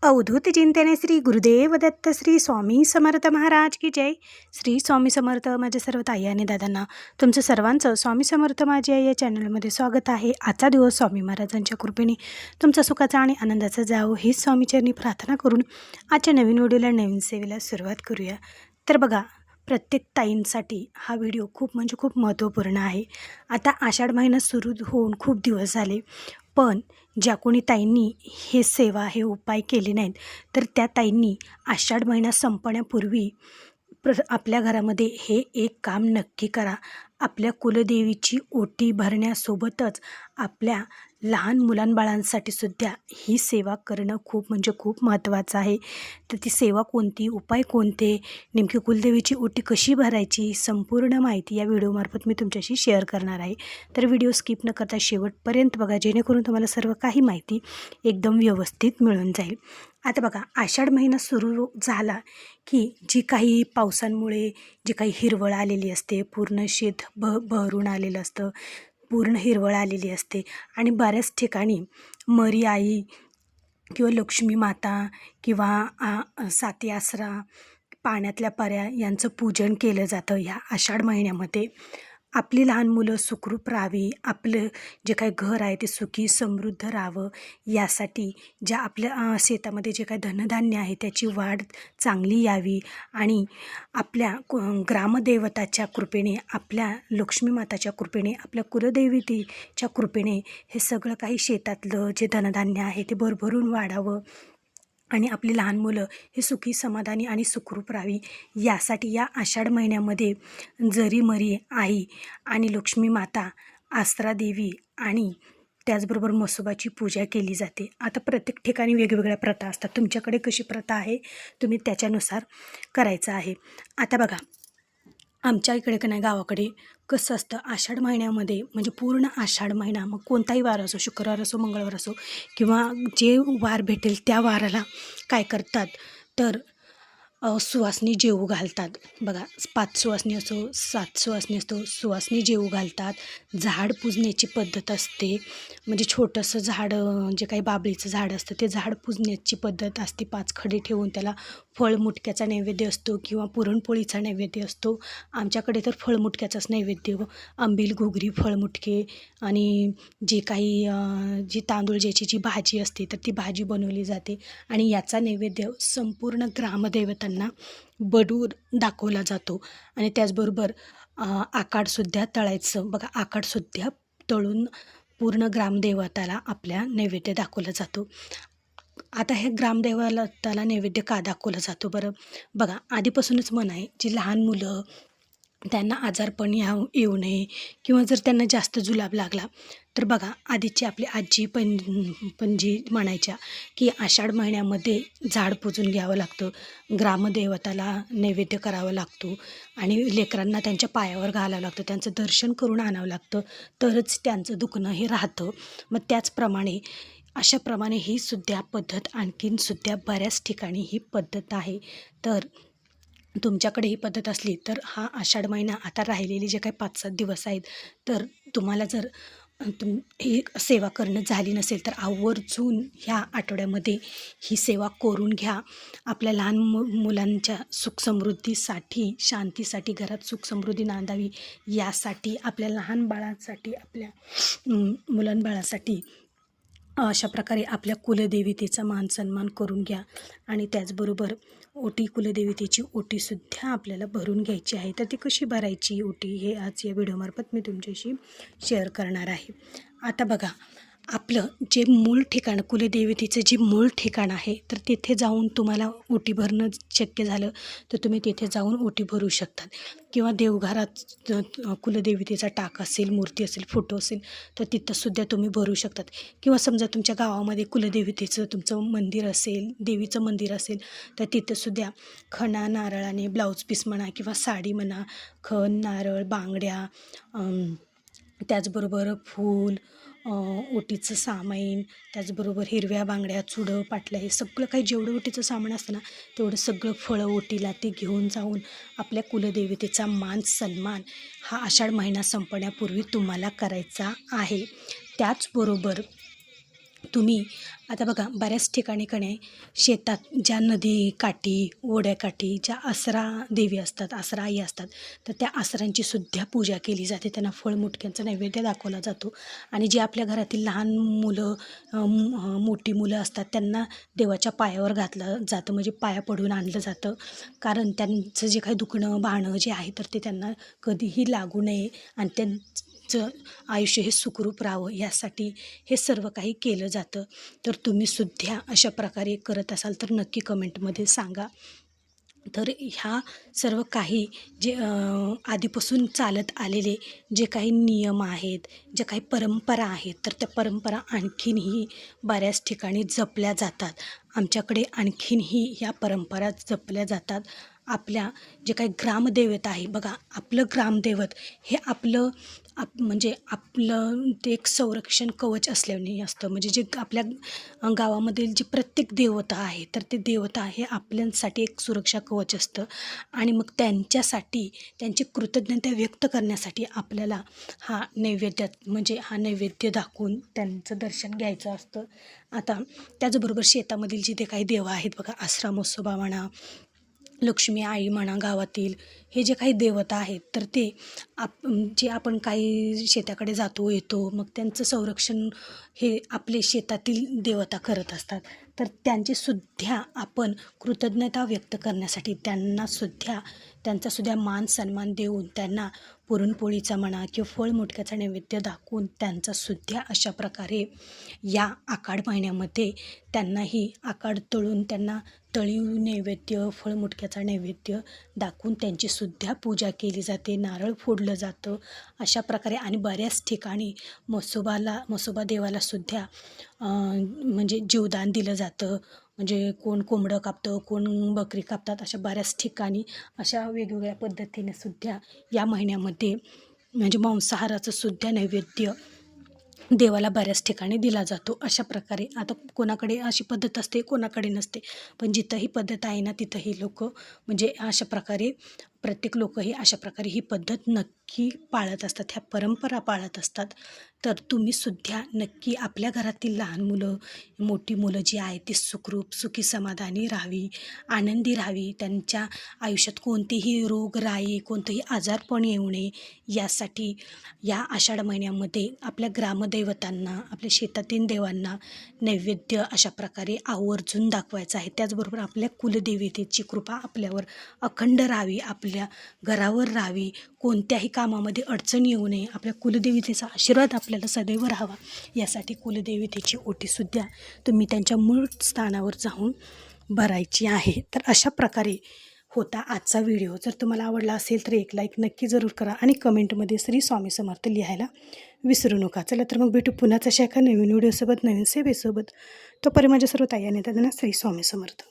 अवधूत चिंतने श्री गुरुदेव दत्त श्री स्वामी समर्थ महाराज की जय. श्री स्वामी समर्थ. माझ्या सर्व ताई आणि दादांना तुमचं सर्वांचं स्वामी समर्थ माझी आई या चॅनलमध्ये स्वागत आहे. आजचा दिवस स्वामी महाराजांच्या कृपेने तुमचा सुखाचा आणि आनंदाचा जावो हीच स्वामीचरणी प्रार्थना करून आजच्या नवीन व्हिडिओला नवीन सेवेला सुरुवात करूया. तर बघा, प्रत्येक ताईंसाठी हा व्हिडिओ खूप महत्त्वपूर्ण आहे. आता आषाढ महिना सुरू होऊन खूप दिवस झाले, पण ज्या कोणी ताईंनी हे सेवा हे उपाय केले नाहीत तर त्या ताईंनी आषाढ महिना संपण्यापूर्वी आपल्या घरामध्ये हे एक काम नक्की करा. आपल्या कुलदेवीची ओटी भरण्यासोबतच आपल्या लहान मुलांबाळांसाठी सुद्धा ही सेवा करणं खूप महत्त्वाचं आहे. तर ती सेवा कोणती, उपाय कोणते, नेमकी कुलदेवीची ओटी कशी भरायची, संपूर्ण माहिती या व्हिडिओमार्फत मी तुमच्याशी शेअर करणार आहे. तर व्हिडिओ स्किप न करता शेवटपर्यंत बघा, जेणेकरून तुम्हाला सर्व काही माहिती एकदम व्यवस्थित मिळून जाईल. आता बघा, आषाढ महिना सुरू झाला की जी काही पावसांमुळे जी काही हिरवळ आलेली असते, पूर्ण शेत बहरून आलेलं असतं, पूर्ण हिरवळ आलेली असते आणि बऱ्याच ठिकाणी मरी आई किंवा लक्ष्मी माता किंवा साती आसरा, पाण्यातल्या पऱ्या यांचं पूजन केलं जातं. ह्या आषाढ महिन्यामध्ये आपली लहान मुलं सुखरूप राहावी, आपलं जे काही घर आहे ते सुखी समृद्ध राहावं, यासाठी ज्या आपल्या शेतामध्ये जे काही धनधान्य आहे त्याची वाढ चांगली यावी आणि आपल्या ग्रामदेवताच्या कृपेने, आपल्या लक्ष्मी माताच्या कृपेने, आपल्या कुलदेवतेच्या कृपेने हे सगळं काही शेतातलं जे धनधान्य आहे ते भरभरून वाढावं आणि आपली लहान मुलं हे सुखी समाधानी आणि सुखरूप राहावी, यासाठी या आषाढ महिन्यामध्ये जरी मरी आई आणि लक्ष्मी माता, आसरा देवी आणि त्याचबरोबर म्हसोबाची पूजा केली जाते. आता प्रत्येक ठिकाणी वेगवेगळ्या प्रथा असतात. तुमच्याकडे कशी प्रथा आहे तुम्ही त्याच्यानुसार करायचं आहे. आता बघा, आमच्या इकडे का नाही, गावाकडे कसं असतं, आषाढ महिन्यामध्ये म्हणजे पूर्ण आषाढ महिना, मग कोणताही वार असो, शुक्रवार असो, मंगळवार असो किंवा जे वार भेटेल त्या वाराला काय करतात तर सुवासिनी जेवू घालतात. बघा, 5 सुवासिनी असो, 7 सुवासिनी असतो, सुवासिनी जेवू घालतात. झाड पूजण्याची पद्धत असते, म्हणजे छोटंसं झाड, जे काही बाबळीचं झाड असतं ते झाड पूजण्याची पद्धत असते. 5 खडे ठेवून त्याला फळमुटक्याचा नैवेद्य असतो किंवा पुरणपोळीचा नैवेद्य असतो. आमच्याकडे तर फळमुटक्याचाच नैवेद्य, आंबील, घुगरी, फळमुटके आणि जे काही जी तांदूळ ज्याची जी भाजी असते तर ती भाजी बनवली जाते आणि याचा नैवेद्य संपूर्ण ग्रामदेवतांना बडूर दाखवला जातो. आणि त्याचबरोबर आकाडसुद्धा तळायचं. बघा, आकाडसुद्धा तळून पूर्ण ग्रामदेवताला आपल्या नैवेद्य दाखवला जातो. आता हे ग्रामदेवताला नैवेद्य का दाखवला जातो बरं? बघा, आधीपासूनच म्हण आहे, जी लहान मुलं त्यांना आजारपण येऊ नये किंवा जर त्यांना जास्त जुलाब लागला तर बघा, आधीची आपली आजी पणजी म्हणायच्या की आषाढ महिन्यामध्ये झाड पुजून घ्यावं लागतं, ग्रामदेवताला नैवेद्य करावं लागतो आणि लेकरांना त्यांच्या पायावर घालावं लागतं, त्यांचं दर्शन करून आणावं लागतं, तरच त्यांचं दुखणं हे राहतं. मग त्याचप्रमाणे अशाप्रमाणे ही सुद्धा पद्धत आणखीनसुद्धा बऱ्याच ठिकाणी ही पद्धत आहे. तर तुमच्याकडे ही पद्धत असली तर हा आषाढ महिना आता राहिलेले जे काही 5-7 दिवस आहेत, तर तुम्हाला जर ही सेवा करणं झाली नसेल तर आवर्जून ह्या आठवड्यामध्ये ही सेवा करून घ्या. आपल्या लहान मुलांच्या सुखसमृद्धीसाठी, शांतीसाठी, घरात सुखसमृद्धी नांदावी यासाठी, आपल्या लहान बाळांसाठी, आपल्या मुलांबाळासाठी अशा प्रकारे आपल्या कुलदेवतेचा मान सन्मान करून घ्या. आणि त्याचबरोबर कुलदेवतेची ओटीसुद्धा आपल्याला भरून घ्यायची आहे. तर ती कशी भरायची ओटी हे आज या व्हिडिओमार्फत मी तुमच्याशी शेअर करणार आहे. आता बघा, आपलं जे मूळ ठिकाण, कुलदेवतेचं जे मूळ ठिकाण आहे तर तिथे जाऊन तुम्हाला ओटी भरणं शक्य झालं तर तुम्ही तिथे जाऊन ओटी भरू शकतात किंवा देवघरात कुलदेवतेचा टाक असेल, मूर्ती असेल, फोटो असेल तर तिथंसुद्धा तुम्ही भरू शकतात. किंवा समजा तुमच्या गावामध्ये कुलदेवतेचं तुमचं मंदिर असेल, देवीचं मंदिर असेल तर तिथंसुद्धा खणा नारळाने ब्लाऊज पीस म्हणा किंवा साडी म्हणा, खण, नारळ, बांगड्या, त्याचबरोबर फूल, ओटीचं सामान, त्याचबरोबर हिरव्या बांगड्या, चुडं, पाटल्या, हे सगळं काही जेवढं ओटीचं सामान असतं ना तेवढं सगळं फळं ओटीला ते घेऊन जाऊन आपल्या कुलदेवतेचा मान सन्मान हा आषाढ महिना संपण्यापूर्वी तुम्हाला करायचा आहे. त्याचबरोबर तुम्ही आता बघा बऱ्याच ठिकाणी शेतात ज्या नदी काठी ओढ्याकाठी ज्या आसरा देवी असतात, आसरा आई असतात, तर त्या आसरांची सुद्धा पूजा केली जाते. त्यांना फळमुटक्यांचा नैवेद्य दाखवला जातो. आणि जी आपल्या घरातील लहान मुलं मोठी मुलं असतात त्यांना देवाच्या पायावर घातलं जातं, म्हणजे पाया पडून आणलं जातं. कारण त्यांचं जे काही दुखणं भाणं जे आहे तर ते त्यांना कधीही लागू नये आणि त्यांचं आयुष्य हे सुखरूप राहावं यासाठी हे सर्व काही केलं जातं. तर तुम्ही सुद्धा अशा प्रकारे करत असाल तर नक्की कमेंटमध्ये सांगा. तर ह्या सर्व काही जे आधीपासून चालत आलेले जे काही नियम आहेत, ज्या काही परंपरा आहेत, तर त्या परंपरा आणखीनही बऱ्याच ठिकाणी जपल्या जातात. आमच्याकडे आणखीनही ह्या परंपरा जपल्या जातात. आपल्या जे काही ग्रामदैवत आहे बघा, आपलं ग्रामदैवत हे आपलं म्हणजे आपलं ते एक संरक्षण कवच असल्याने असतं. म्हणजे जे आपल्या गावामधील जी प्रत्येक देवता आहे तर ते देवता हे आपल्यासाठी एक सुरक्षा कवच असतं. आणि मग त्यांच्यासाठी त्यांची कृतज्ञता व्यक्त करण्यासाठी आपल्याला हा नैवेद्य दाखवून त्यांचं दर्शन घ्यायचं असतं. आता त्याचबरोबर शेतामधील जे ते काही देव आहेत बघा, आसरा म्हसोबा म्हणा, लक्ष्मी आई म्हणा, गावातील हे जे काही देवता आहेत तर ते जे आपण काही शेताकडे जातो येतो मग त्यांचं संरक्षण हे आपले शेतातील देवता करत असतात. तर त्यांचीसुद्धा आपण कृतज्ञता व्यक्त करण्यासाठी त्यांचासुद्धा मान सन्मान देऊन त्यांना पुरणपोळीचा म्हणा किंवा फळमुटक्याचा नैवेद्य दाखवून त्यांचासुद्धा अशा प्रकारे या आषाढ महिन्यामध्ये त्यांनाही आषाढ तळून त्यांना तळीव नैवेद्य फळमुटक्याचा नैवेद्य दाखवून त्यांचीसुद्धा पूजा केली जाते. नारळ फोडलं जातं अशा प्रकारे. आणि बऱ्याच ठिकाणी म्हसोबा देवालासुद्धा म्हणजे जीवदान दिलं जातं. म्हणजे कोण कोंबडं कापतं, कोण बकरी कापतात. अशा बऱ्याच ठिकाणी अशा वेगवेगळ्या पद्धतीने सुद्धा या महिन्यामध्ये म्हणजे मांसाहाराचं सुद्धा नैवेद्य देवाला बऱ्याच ठिकाणी दिला जातो. अशा प्रकारे आता कोणाकडे अशी पद्धत असते, कोणाकडे नसते. पण जिथंही पद्धत आहे ना तिथंही लोक म्हणजे अशा प्रकारे प्रत्येक लोकही अशा प्रकारे ही पद्धत नक्की पाळत असतात, ह्या परंपरा पाळत असतात. तर तुम्हीसुद्धा नक्की आपल्या घरातील लहान मुलं मोठी मुलं जी आहेत ती सुखरूप सुखी समाधानी राहावी, आनंदी राहावी, त्यांच्या आयुष्यात कोणतीही रोगराई कोणतंही आजारपण येऊ नये यासाठी या आषाढ महिन्यामध्ये आपल्या ग्रामदैवतांना आपल्या शेतातील देवांना नैवेद्य अशा प्रकारे आवर्जून दाखवायचं आहे. त्याचबरोबर आपल्या कुलदेवतेची कृपा आपल्यावर अखंड राहावी, आपल्या घरावर राहावी, कोणत्याही कामामध्ये अडचण येऊ नये, आपल्या कुलदेवतेचा आशीर्वाद आपल्याला सदैव राहावा यासाठी कुलदेवतेची ओटीसुद्धा तुम्ही त्यांच्या मूळ स्थानावर जाऊन भरायची आहे. तर अशा प्रकारे होता आजचा व्हिडिओ. जर तुम्हाला आवडला असेल तर एक लाईक नक्की जरूर करा आणि कमेंटमध्ये श्री स्वामी समर्थ लिहायला विसरू नका. चला तर मग भेटू पुन्हाच अशा एका नवीन व्हिडिओसोबत, नवीन सेवेसोबत. तोपर्यंत माझ्या सर्व ताई आणि दादांना श्री स्वामी समर्थ.